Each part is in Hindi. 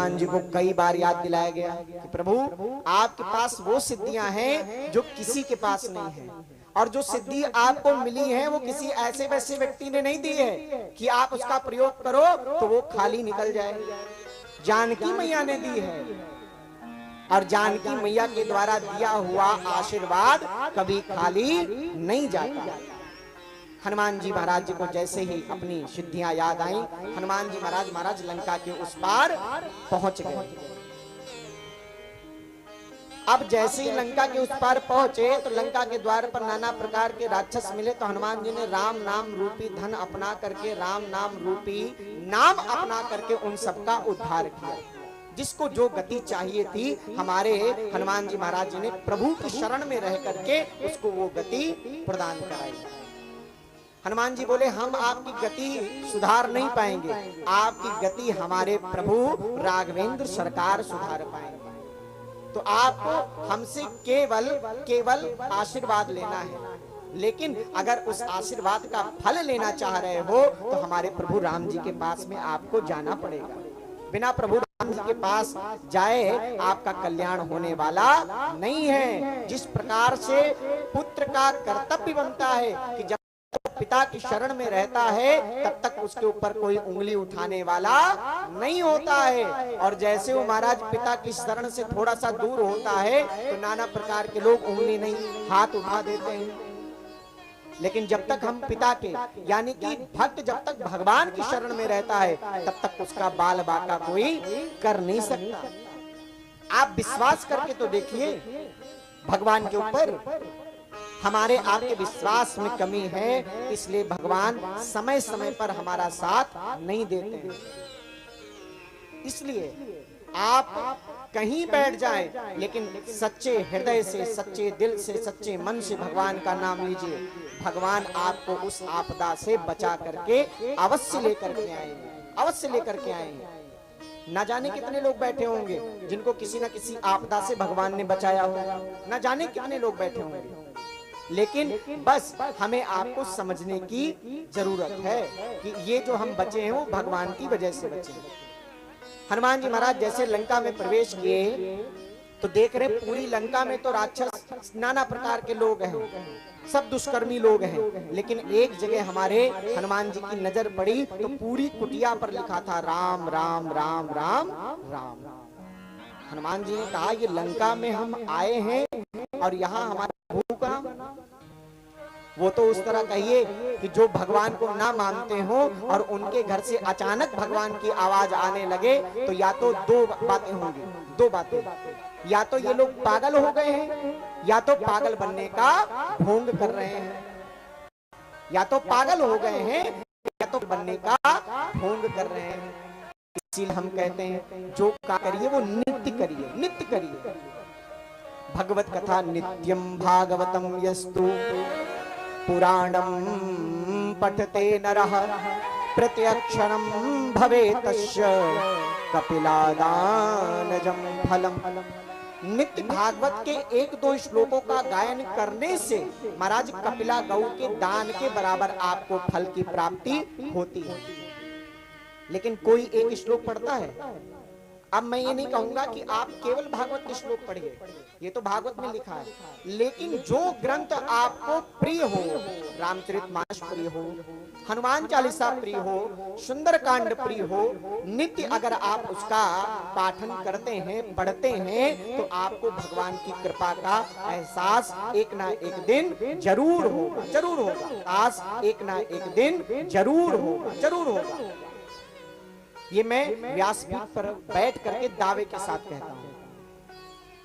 हनुमान जी को कई बार याद दिलाया गया कि प्रभु आपके पास वो सिद्धियां हैं जो किसी के पास नहीं है, और जो सिद्धि आपको मिली है वो किसी ऐसे वैसे व्यक्ति ने नहीं दी है कि आप उसका प्रयोग करो तो वो खाली निकल जाए। जानकी मैया ने दी है, और जानकी मैया के द्वारा दिया हुआ आशीर्वाद कभी खाली नहीं जाता। हनुमान जी महाराज जी को जैसे ही अपनी सिद्धियां याद आई, हनुमान जी महाराज लंका के उस पार पहुंच गए। अब जैसे ही लंका के उस पार पहुंचे तो लंका के द्वार पर नाना प्रकार के राक्षस मिले, तो हनुमान जी ने राम नाम रूपी धन अपना करके, राम नाम रूपी नाम अपना करके उन सबका उद्धार किया। जिसको जो गति चाहिए थी, हमारे हनुमान जी महाराज जी ने प्रभु की शरण में रह करके उसको वो गति प्रदान कराई। हनुमान जी बोले, हम आपकी गति सुधार नहीं पाएंगे, आपकी गति हमारे प्रभु राघवेंद्र सरकार सुधार पाएंगे। तो आपको हमसे केवल आशीर्वाद लेना है, लेकिन अगर उस आशीर्वाद का फल लेना चाह रहे हो तो हमारे प्रभु राम जी के पास में आपको जाना पड़ेगा। बिना प्रभु राम जी के पास जाए आपका कल्याण होने वाला नहीं है। जिस प्रकार से पुत्र का कर्तव्य बनता है कि जब पिता की शरण में रहता है तब तक उसके ऊपर कोई उंगली उठाने वाला नहीं होता है, और जैसे वो महाराज पिता की शरण से थोड़ा सा दूर होता है तो नाना प्रकार के लोग उंगली नहीं हाथ उठा देते हैं। लेकिन जब तक हम पिता के यानी कि भक्त जब तक भगवान की शरण में रहता है तब तक उसका बाल बाका कोई कर नहीं सकता। आप विश्वास करके तो देखिए भगवान के ऊपर। हमारे आपके विश्वास में कमी है, इसलिए भगवान समय समय पर हमारा साथ नहीं देते हैं। इसलिए आप कहीं बैठ जाएं, लेकिन सच्चे हृदय से, सच्चे दिल से, सच्चे मन से भगवान का नाम लीजिए। भगवान आपको उस आपदा से बचा करके अवश्य लेकर के आएंगे, अवश्य लेकर के आएंगे। ना जाने कितने लोग बैठे होंगे जिनको किसी न किसी आपदा से भगवान ने बचाया होगा, ना जाने कितने लोग बैठे होंगे, लेकिन बस हमें आपको समझने की जरूरत है कि ये जो हम बचे हैं वो भगवान की वजह से बचे हैं। हनुमान जी महाराज जैसे लंका में प्रवेश किए तो देख रहे पूरी लंका में तो राक्षस नाना प्रकार के लोग हैं, सब दुष्कर्मी लोग हैं, लेकिन एक जगह हमारे हनुमान जी की नजर पड़ी तो पूरी कुटिया पर लिखा था राम राम राम राम राम। हनुमान जी ने कहा ये लंका में हम आए हैं और यहाँ हमारा प्रभु का, वो तो उस तरह कहिए कि जो भगवान को ना मानते हो और उनके घर से अचानक भगवान की आवाज आने लगे तो या तो दो बातें होंगी, दो बातें, या तो ये लोग पागल हो गए हैं या तो पागल बनने का ढोंग कर रहे हैं, या तो पागल हो गए हैं या तो बनने का ढोंग कर रहे हैं। इसीलिए हम कहते हैं जो का करिए वो नित्य करिए, नित्य करिए। भगवत कथा नित्यम भागवतम यस्तु पुराणम पठते नरः प्रत्यक्षरम भवेतस्य कपिलादानजम फलम। नित्य भागवत के एक दो श्लोकों का गायन करने से महाराज कपिला गौ के दान के बराबर आपको फल की प्राप्ति होती है। लेकिन कोई एक श्लोक पढ़ता है। अब मैं ये नहीं कहूंगा कि आप केवल भागवत के श्लोक पढ़िए, ये तो भागवत में लिखा है, लेकिन जो ग्रंथ आपको प्रिय हो, रामचरितमानस प्रिय हो, हनुमान चालीसा प्रिय हो, सुंदरकांड प्रिय हो, नित्य अगर आप उसका पाठन करते हैं, पढ़ते हैं तो आपको भगवान की कृपा का एहसास एक ना एक दिन जरूर होगा, जरूर होगा। आज एक ना एक दिन जरूर होगा, जरूर होगा। ये मैं व्यासपीठ पर बैठ करके दावे के साथ कहता हूं,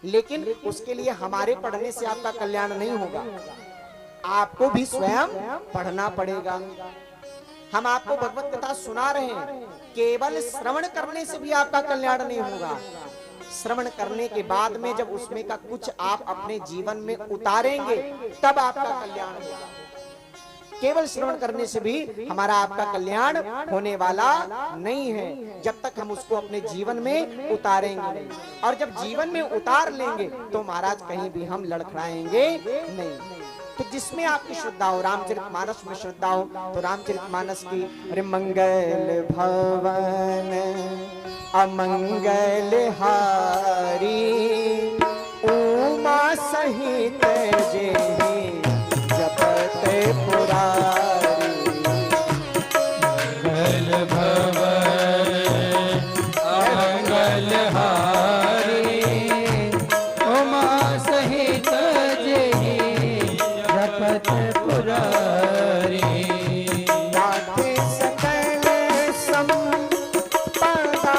लेकिन उसके लिए हमारे पढ़ने से आपका कल्याण नहीं होगा, आपको भी स्वयं पढ़ना पड़ेगा। हम आपको भगवत कथा सुना रहे हैं, केवल श्रवण करने से भी आपका कल्याण नहीं होगा। श्रवण करने के बाद में जब उसमें का कुछ आप अपने जीवन में उतारेंगे तब आपका कल्याण होगा। केवल श्रवण करने से भी हमारा आपका कल्याण होने वाला नहीं है, जब तक हम उसको अपने जीवन में उतारेंगे नहीं। और जब जीवन में उतार लेंगे तो महाराज कहीं भी हम लड़खड़ाएंगे नहीं। तो जिसमें आपकी श्रद्धा हो, रामचरितमानस में श्रद्धा हो तो रामचरितमानस की अरे मंगल भवन अमंगल हारी उमा सहित जेहि जपत पुरारी। मंगल भवन अमंगल हारी उमा सहित जेहि जपत पुरारी। नाथे सकल संपदा